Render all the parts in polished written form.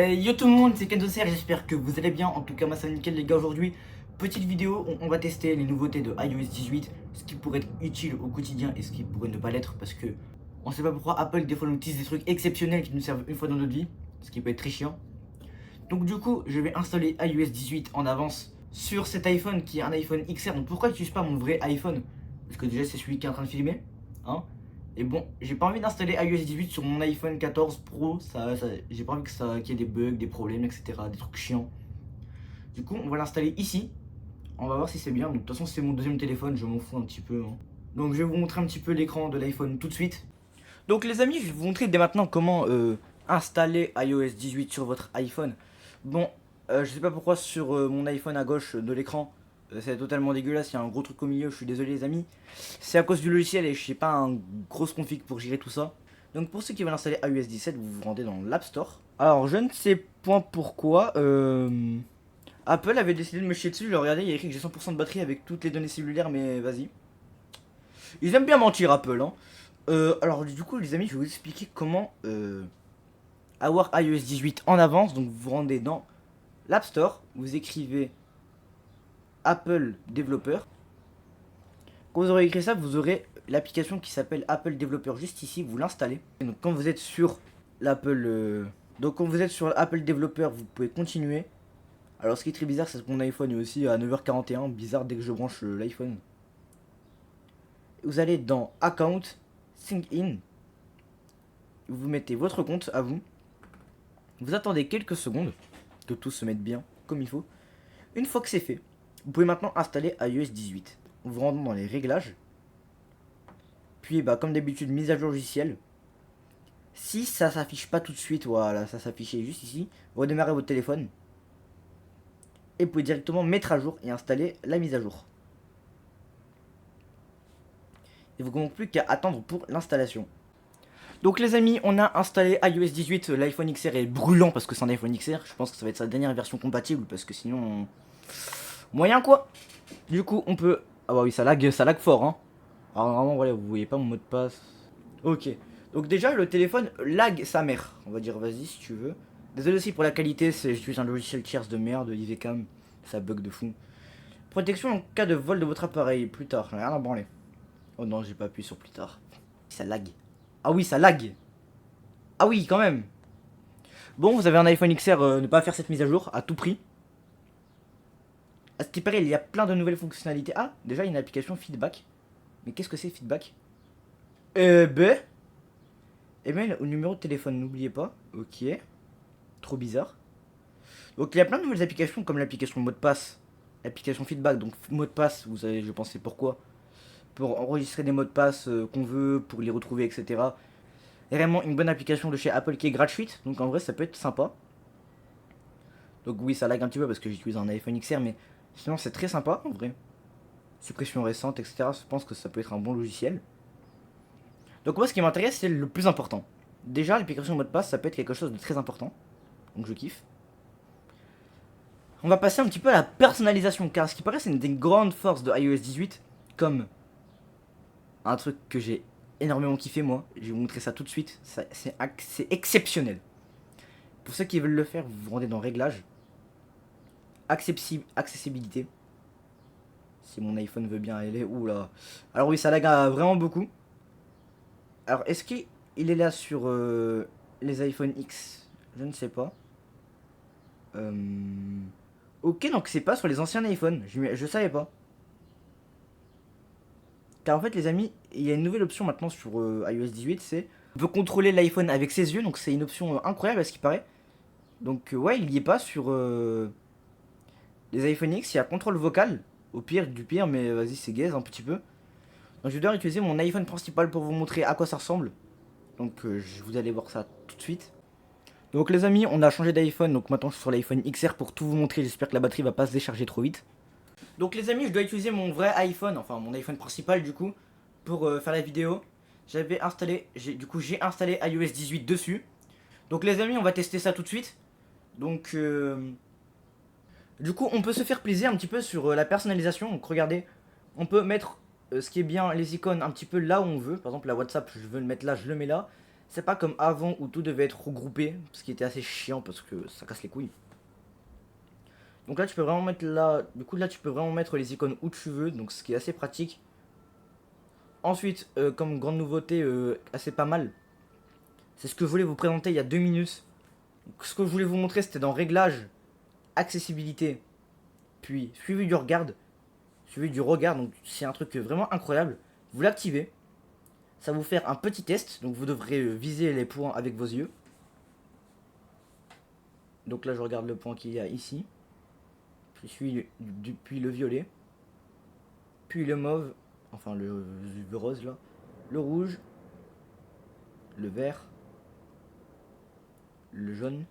Yo tout le monde, c'est Kenzoser et j'espère que vous allez bien. En tout cas, moi ça va nickel les gars. Aujourd'hui, petite vidéo, on va tester les nouveautés de iOS 18, ce qui pourrait être utile au quotidien et ce qui pourrait ne pas l'être, parce que on sait pas pourquoi Apple des fois nous utilise des trucs exceptionnels qui nous servent une fois dans notre vie, ce qui peut être très chiant. Donc du coup, je vais installer iOS 18 en avance sur cet iPhone qui est un iPhone XR. Donc pourquoi j'utilise pas mon vrai iPhone? Parce que déjà c'est celui qui est en train de filmer, hein. Et bon, j'ai pas envie d'installer iOS 18 sur mon iPhone 14 Pro, j'ai pas envie qu'il y ait des bugs, des problèmes, etc. Des trucs chiants. Du coup, on va l'installer ici. On va voir si c'est bien. Donc, de toute façon, c'est mon deuxième téléphone, je m'en fous un petit peu, hein. Donc, je vais vous montrer un petit peu l'écran de l'iPhone tout de suite. Donc, les amis, je vais vous montrer dès maintenant comment installer iOS 18 sur votre iPhone. Bon, je sais pas pourquoi sur mon iPhone à gauche de l'écran, c'est totalement dégueulasse, il y a un gros truc au milieu, je suis désolé les amis. C'est à cause du logiciel et je sais pas un grosse config pour gérer tout ça. Donc pour ceux qui veulent installer iOS 17, vous vous rendez dans l'App Store. Alors je ne sais point pourquoi Apple avait décidé de me chier dessus. Regardez, il y a écrit que j'ai 100% de batterie avec toutes les données cellulaires, mais vas-y. Ils aiment bien mentir Apple, hein. Alors du coup les amis, je vais vous expliquer comment avoir iOS 18 en avance. Donc vous vous rendez dans l'App Store, vous écrivez Apple Developer. Quand vous aurez écrit ça, vous aurez l'application qui s'appelle Apple Developer juste ici, vous l'installez. Donc quand vous êtes sur l'Apple quand vous êtes sur Apple Developer, vous pouvez continuer. Alors ce qui est très bizarre, c'est que mon iPhone est aussi à 9h41, bizarre dès que je branche l'iPhone. Vous allez dans Account, Sync In. Vous mettez votre compte à vous. Vous attendez quelques secondes que tout se mette bien comme il faut. Une fois que c'est fait, vous pouvez maintenant installer iOS 18. Vous vous rendez dans les réglages. Puis comme d'habitude, mise à jour logiciel. Si ça s'affiche pas tout de suite, voilà, ça s'affichait juste ici, vous redémarrez votre téléphone. Et vous pouvez directement mettre à jour et installer la mise à jour. Il ne vous manque plus qu'à attendre pour l'installation. Donc les amis, on a installé iOS 18, l'iPhone XR est brûlant parce que c'est un iPhone XR. Je pense que ça va être sa dernière version compatible parce que sinon... moyen quoi. Du coup on peut... ah bah oui, ça lag fort, hein. Alors vraiment voilà, vous voyez pas mon mot de passe. Ok. Donc déjà le téléphone lag sa mère. On va dire vas-y si tu veux. Désolé aussi pour la qualité, j'utilise un logiciel tierce de merde, Ivecam. Ça bug de fou. Protection en cas de vol de votre appareil, plus tard, rien à branler. Oh non, j'ai pas appuyé sur plus tard. Ça lag. Ah oui, ça lag. Ah oui, quand même. Bon, vous avez un iPhone XR, ne pas faire cette mise à jour à tout prix. À ce qui paraît, il y a plein de nouvelles fonctionnalités. Ah, déjà il y a une application feedback. Mais qu'est-ce que c'est feedback? Email au numéro de téléphone, n'oubliez pas. Ok. Trop bizarre. Donc il y a plein de nouvelles applications comme l'application mot de passe, l'application feedback. Donc mot de passe, vous savez, je pensais pourquoi. Pour enregistrer des mots de passe qu'on veut, pour les retrouver, etc. Et vraiment une bonne application de chez Apple qui est gratuite. Donc en vrai, ça peut être sympa. Donc oui, ça lag un petit peu parce que j'utilise un iPhone XR, mais sinon c'est très sympa en vrai. Suppression récente, etc. Je pense que ça peut être un bon logiciel. Donc moi, ce qui m'intéresse, c'est le plus important. Déjà, l'application mot de passe, ça peut être quelque chose de très important. Donc je kiffe. On va passer un petit peu à la personnalisation, car ce qui paraît, c'est une des grandes forces de iOS 18, comme un truc que j'ai énormément kiffé moi. Je vais vous montrer ça tout de suite. C'est exceptionnel. Pour ceux qui veulent le faire, vous vous rendez dans Réglages, Accessibilité. Si mon iPhone veut bien aller. Oula. Alors oui, ça lag vraiment beaucoup. Alors est-ce qu'il est là sur les iPhone X? Je ne sais pas. Ok, donc c'est pas sur les anciens iPhones. Je savais pas. Car en fait les amis, il y a une nouvelle option maintenant sur iOS 18, c'est on peut contrôler l'iPhone avec ses yeux, donc c'est une option incroyable à ce qui paraît. Donc ouais, il y est pas sur les iPhone X, il y a contrôle vocal, au pire du pire, mais vas-y c'est gaze un petit peu. Donc je vais devoir utiliser mon iPhone principal pour vous montrer à quoi ça ressemble. Donc vous allez voir ça tout de suite. Donc les amis, on a changé d'iPhone, donc maintenant je suis sur l'iPhone XR pour tout vous montrer, j'espère que la batterie va pas se décharger trop vite. Donc les amis, je dois utiliser mon vrai iPhone, enfin mon iPhone principal du coup, pour faire la vidéo. J'ai installé iOS 18 dessus. Donc les amis, on va tester ça tout de suite. Donc du coup, on peut se faire plaisir un petit peu sur la personnalisation. Donc regardez, on peut mettre ce qui est bien, les icônes un petit peu là où on veut. Par exemple la WhatsApp, je veux le mettre là, je le mets là. C'est pas comme avant où tout devait être regroupé, ce qui était assez chiant parce que ça casse les couilles. Donc là tu peux vraiment mettre là, du coup là tu peux vraiment mettre les icônes où tu veux, donc ce qui est assez pratique. Ensuite, comme grande nouveauté assez pas mal, c'est ce que je voulais vous présenter il y a 2 minutes. Donc, ce que je voulais vous montrer c'était dans réglages, accessibilité, puis suivi du regard, donc c'est un truc vraiment incroyable. Vous l'activez, ça va vous faire un petit test, donc vous devrez viser les points avec vos yeux. Donc là je regarde le point qu'il y a ici, puis le violet, puis le mauve, enfin le rose là, le rouge, le vert, le jaune.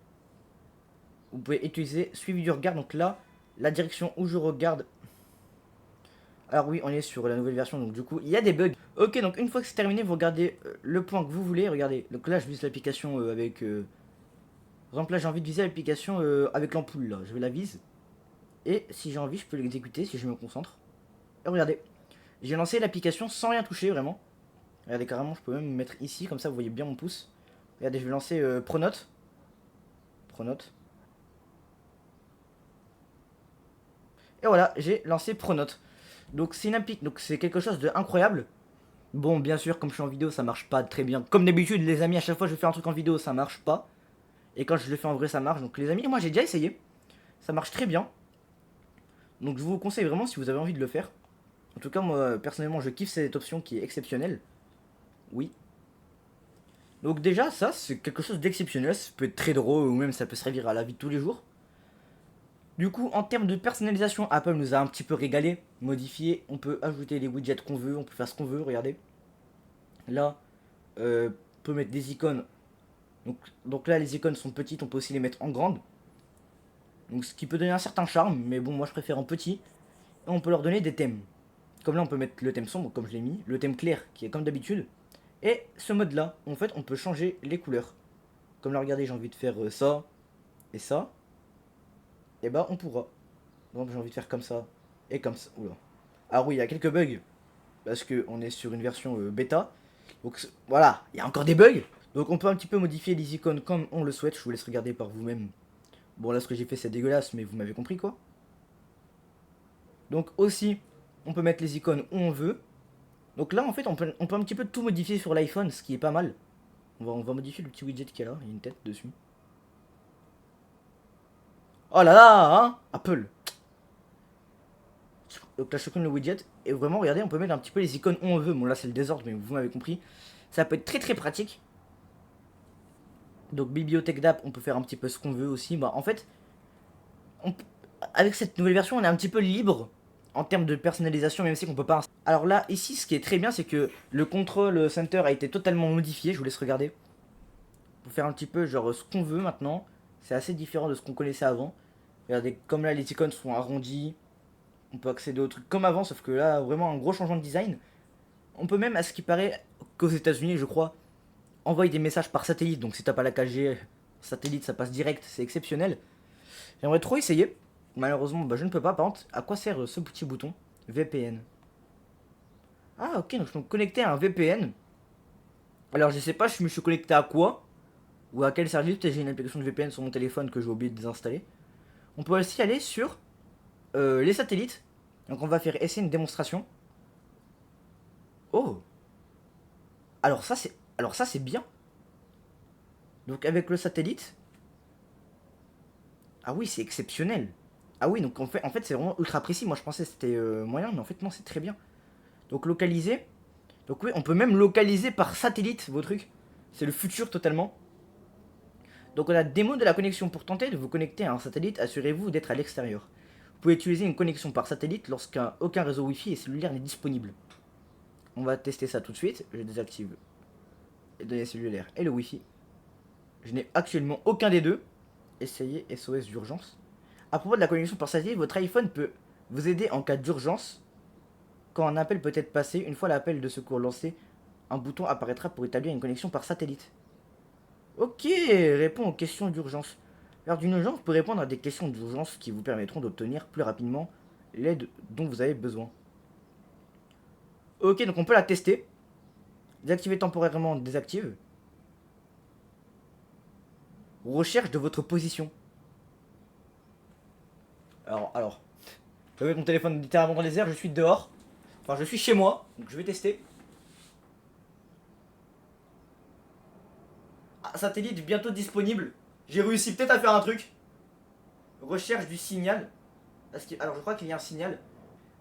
Vous pouvez utiliser suivi du regard, donc là, la direction où je regarde. Alors oui, on est sur la nouvelle version, donc du coup, il y a des bugs. Ok, donc une fois que c'est terminé, vous regardez le point que vous voulez, regardez. Donc là, je vise l'application avec... Par exemple, là, j'ai envie de viser l'application avec l'ampoule, là. Je vais la vise. Et si j'ai envie, je peux l'exécuter si je me concentre. Et regardez, j'ai lancé l'application sans rien toucher, vraiment. Regardez, carrément, je peux même me mettre ici, comme ça, vous voyez bien mon pouce. Regardez, je vais lancer Pronote. Pronote. Et voilà, j'ai lancé Pronote. Donc c'est une appli, donc c'est quelque chose d'incroyable. Bon, bien sûr, comme je suis en vidéo, ça marche pas très bien. Comme d'habitude, les amis, à chaque fois que je fais un truc en vidéo, ça marche pas. Et quand je le fais en vrai, ça marche. Donc les amis, moi j'ai déjà essayé. Ça marche très bien. Donc je vous conseille vraiment si vous avez envie de le faire. En tout cas, moi, personnellement, je kiffe cette option qui est exceptionnelle. Oui. Donc déjà, ça, c'est quelque chose d'exceptionnel. Ça peut être très drôle ou même ça peut servir à la vie de tous les jours. Du coup, en termes de personnalisation, Apple nous a un petit peu régalé, modifié. On peut ajouter les widgets qu'on veut, on peut faire ce qu'on veut, regardez. Là, on peut mettre des icônes. Donc là, les icônes sont petites, on peut aussi les mettre en grande. Donc ce qui peut donner un certain charme, mais bon, moi je préfère en petit. Et on peut leur donner des thèmes. Comme là, on peut mettre le thème sombre, comme je l'ai mis, le thème clair, qui est comme d'habitude. Et ce mode-là, en fait, on peut changer les couleurs. Comme là, regardez, j'ai envie de faire ça et ça. Et bah, on pourra. Donc j'ai envie de faire comme ça et comme ça. Oula. Ah oui, il y a quelques bugs. Parce qu'on est sur une version bêta. Donc voilà, il y a encore des bugs. Donc on peut un petit peu modifier les icônes comme on le souhaite. Je vous laisse regarder par vous-même. Bon là ce que j'ai fait c'est dégueulasse mais vous m'avez compris quoi. Donc aussi on peut mettre les icônes où on veut. Donc là en fait on peut un petit peu tout modifier sur l'iPhone, ce qui est pas mal. On va modifier le petit widget qui est là, il y a une tête dessus. Oh là là hein, Apple. Donc là je supprime le widget et vraiment regardez on peut mettre un petit peu les icônes où on veut. Bon là c'est le désordre mais vous m'avez compris. Ça peut être très très pratique. Donc bibliothèque d'app on peut faire un petit peu ce qu'on veut aussi. Bah en fait on, avec cette nouvelle version on est un petit peu libre en termes de personnalisation même si on peut pas. Alors là ici ce qui est très bien c'est que le control center a été totalement modifié. Je vous laisse regarder. Pour faire un petit peu genre ce qu'on veut maintenant. C'est assez différent de ce qu'on connaissait avant. Regardez comme là les icônes sont arrondies. On peut accéder aux trucs comme avant sauf que là vraiment un gros changement de design. On peut même, à ce qui paraît, qu'aux États-Unis, je crois, envoyer des messages par satellite. Donc si t'as pas la 4G satellite, ça passe direct, c'est exceptionnel. J'aimerais trop essayer. Malheureusement, bah, je ne peux pas. Par contre, à quoi sert ce petit bouton VPN? Ah ok, donc je peux me connecter à un VPN. Alors je sais pas, je me suis connecté à quoi ou à quel service. Peut-être j'ai une application de VPN sur mon téléphone que j'ai oublié de désinstaller. On peut aussi aller sur les satellites. Donc on va faire essayer une démonstration. Oh, alors ça c'est bien. Donc avec le satellite, ah oui, c'est exceptionnel. Ah oui, donc en fait c'est vraiment ultra précis. Moi je pensais que c'était moyen, mais en fait non, c'est très bien. Donc localiser. Donc oui, on peut même localiser par satellite vos trucs. C'est le futur totalement. Donc on a démo de la connexion. Pour tenter de vous connecter à un satellite, assurez-vous d'être à l'extérieur. Vous pouvez utiliser une connexion par satellite lorsqu'aucun réseau Wi-Fi et cellulaire n'est disponible. On va tester ça tout de suite. Je désactive les données cellulaires et le Wi-Fi. Je n'ai actuellement aucun des deux. Essayez SOS d'urgence. A propos de la connexion par satellite, votre iPhone peut vous aider en cas d'urgence. Quand un appel peut être passé, une fois l'appel de secours lancé, un bouton apparaîtra pour établir une connexion par satellite. Ok, répond aux questions d'urgence. Lors d'une urgence, vous pouvez répondre à des questions d'urgence qui vous permettront d'obtenir plus rapidement l'aide dont vous avez besoin. Ok, donc on peut la tester. Désactiver temporairement, désactive. Recherche de votre position. Alors. Je vais mettre mon téléphone littéralement dans les airs, je suis dehors. Enfin, je suis chez moi, donc je vais tester. Ah, satellite bientôt disponible. J'ai réussi peut-être à faire un truc. Recherche du signal. Alors, je crois qu'il y a un signal.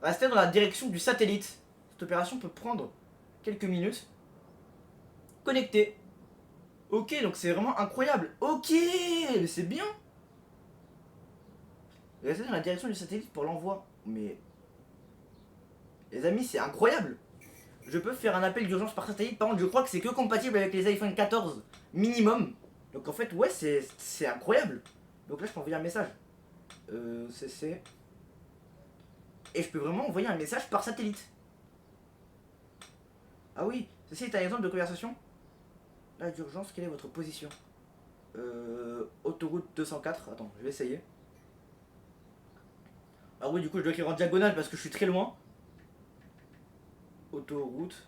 Restez dans la direction du satellite. Cette opération peut prendre quelques minutes. Connecté. Ok, donc c'est vraiment incroyable. Ok, mais c'est bien. Restez dans la direction du satellite pour l'envoi. Mais... les amis, c'est incroyable. Je peux faire un appel d'urgence par satellite. Par contre, je crois que c'est que compatible avec les iPhone 14 minimum. Donc en fait, ouais, c'est incroyable. Donc là, je peux envoyer un message. CC. Et je peux vraiment envoyer un message par satellite. Ah oui, ceci est un exemple de conversation. Là, d'urgence, quelle est votre position? Autoroute 204. Attends, je vais essayer. Ah oui, du coup, je dois écrire en diagonale parce que je suis très loin. Autoroute.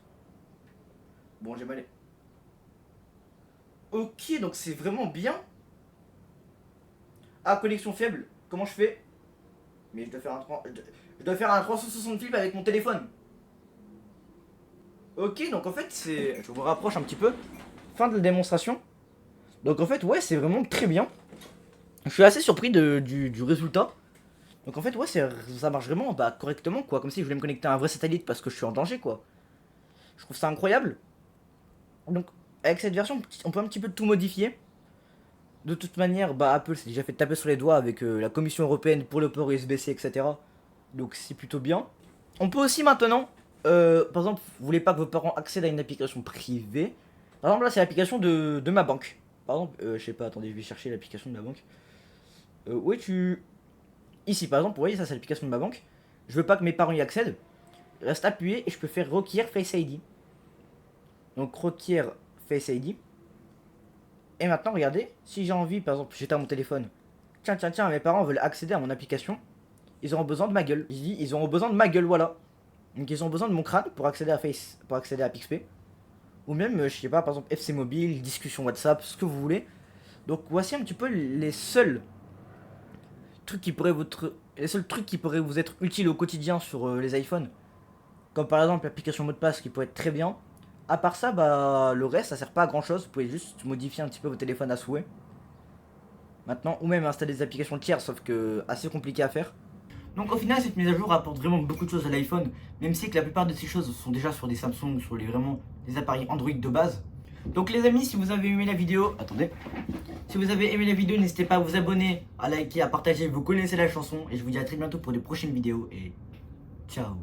Bon, j'ai mal. Ok, donc c'est vraiment bien. Ah, connexion faible. Comment je fais? Mais je dois faire un 360 flip avec mon téléphone. Ok, donc en fait, c'est... je vous rapproche un petit peu. Fin de la démonstration. Donc en fait, ouais, c'est vraiment très bien. Je suis assez surpris du résultat. Donc en fait, ouais, ça marche vraiment correctement, quoi. Comme si je voulais me connecter à un vrai satellite parce que je suis en danger, quoi. Je trouve ça incroyable. Donc, avec cette version, on peut un petit peu tout modifier. De toute manière, Apple s'est déjà fait taper sur les doigts avec la Commission Européenne pour le port USB-C, etc. Donc c'est plutôt bien. On peut aussi maintenant, par exemple, vous voulez pas que vos parents accèdent à une application privée. Par exemple, là, c'est l'application de ma banque. Par exemple, je sais pas, attendez, je vais chercher l'application de ma banque. Où es-tu? Ici, par exemple, vous voyez, ça, c'est l'application de ma banque. Je veux pas que mes parents y accèdent. Reste appuyé et je peux faire requiert Face ID. Donc, requiert Face ID. Et maintenant, regardez, si j'ai envie, par exemple, j'étais à mon téléphone. Tiens, mes parents veulent accéder à mon application. Ils auront besoin de ma gueule. Ils auront besoin de ma gueule, voilà. Donc ils ont besoin de mon crâne pour accéder à Pixpay. Ou même, je sais pas, par exemple, FC Mobile, discussion WhatsApp, ce que vous voulez. Donc voici un petit peu les seuls trucs qui pourraient vous être utiles au quotidien sur les iPhones. Comme par exemple l'application mot de passe qui pourrait être très bien. À part ça, le reste, ça sert pas à grand chose. Vous pouvez juste modifier un petit peu votre téléphone à souhait. Maintenant, ou même installer des applications tiers, sauf que assez compliqué à faire. Donc au final, cette mise à jour apporte vraiment beaucoup de choses à l'iPhone, même si que la plupart de ces choses sont déjà sur des Samsung, sur les appareils Android de base. Donc les amis, si vous avez aimé la vidéo, si vous avez aimé la vidéo, n'hésitez pas à vous abonner, à liker, à partager, vous connaissez la chanson, et je vous dis à très bientôt pour de prochaines vidéos, et ciao.